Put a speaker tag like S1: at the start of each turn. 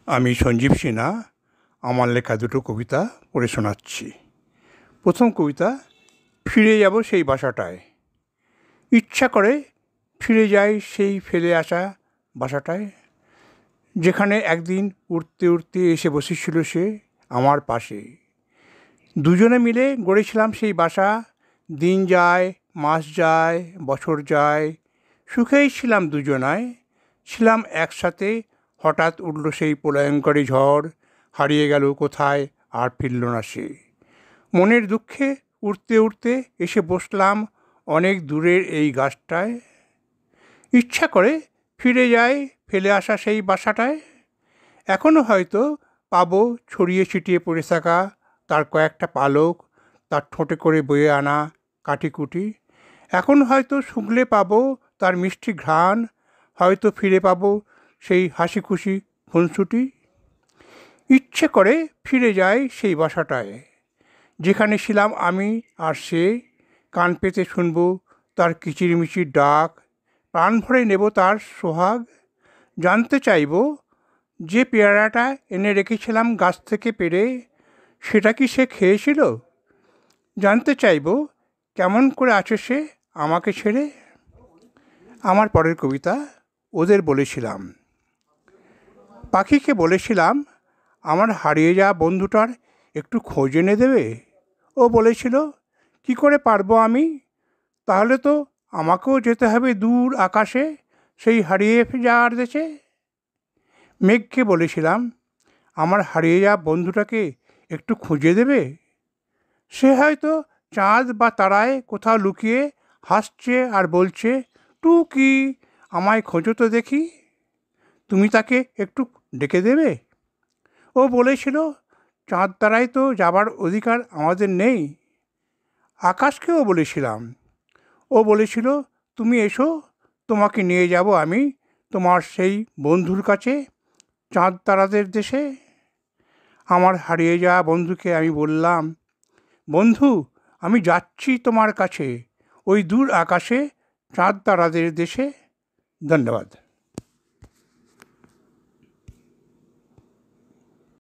S1: আমি সঞ্জীব সিনহা আমার লেখা দুটো কবিতা পড়ে শোনাচ্ছি। প্রথম কবিতা, ফিরে যাব সেই বাসাটায়। ইচ্ছা করে ফিরে যাই সেই ফেলে আসা বাসাটায়, যেখানে একদিন উড়তে উড়তে এসে বসেছিল সে আমার পাশে। দুজনে মিলে গড়েছিলাম সেই বাসা। দিন যায়, মাস যায়, বছর যায়, সুখেই ছিলাম দুজনায়, ছিলাম একসাথে। হঠাৎ উঠল সেই প্রলয়ঙ্করী ঝড়, হারিয়ে গেল কোথায় আর ফিরল না সে। মনের দুঃখে উঠতে উঠতে এসে বসলাম অনেক দূরের এই গাছটায়। ইচ্ছা করে ফিরে যাই ফেলে আসা সেই বাসাটায়। এখনও হয়তো পাবো ছড়িয়ে ছিটিয়ে পড়ে থাকা তার কয়েকটা পালক, তার ঠোঁটে করে বয়ে আনা কাটিকুটি। এখন হয়তো শুকলে পাবো তার মিষ্টি ঘ্রাণ, হয়তো ফিরে পাবো সেই হাসি খুশি খুনসুটি। ইচ্ছে করে ফিরে যাই সেই বাসাটায়, যেখানে ছিলাম আমি আর সে। কান পেতে শুনবো তার কিচিরমিচির ডাক, প্রাণ ভরে নেব তার সোহাগ। জানতে চাইবো যে পেয়ারাটা এনে রেখেছিলাম গাছ থেকে পেড়ে, সেটা কি সে খেয়েছিল? জানতে চাইবো কেমন করে আছে সে আমাকে ছেড়ে। আমার পরের কবিতা, ওদের বলেছিলাম। পাখিকে বলেছিলাম আমার হারিয়ে যাওয়া বন্ধুটার একটু খোঁজ এনে দেবে। ও বলেছিল, কি করে পারবো আমি? তাহলে তো আমাকেও যেতে হবে দূর আকাশে, সেই হারিয়ে যাওয়ার দেশে। মেঘকে বলেছিলাম আমার হারিয়ে যাওয়া বন্ধুটাকে একটু খুঁজে দেবে। সে হয়তো চাঁদ বা তারায় কোথাও লুকিয়ে হাসছে আর বলছে, টুকি আমায় খোঁজো তো দেখি। তুমি তাকে একটু ডেকে দেবে। ও বলেছিল, চাঁদ তারায় তো যাবার অধিকার আমাদের নেই। আকাশকেও বলেছিলাম। ও বলেছিল, তুমি এসো, তোমাকে নিয়ে যাব আমি তোমার সেই বন্ধুর কাছে, চাঁদ তারাদের দেশে। আমার হারিয়ে যাওয়া বন্ধুকে আমি বললাম, বন্ধু আমি যাচ্ছি তোমার কাছে, ওই দূর আকাশে, চাঁদ তারাদের দেশে। ধন্যবাদ।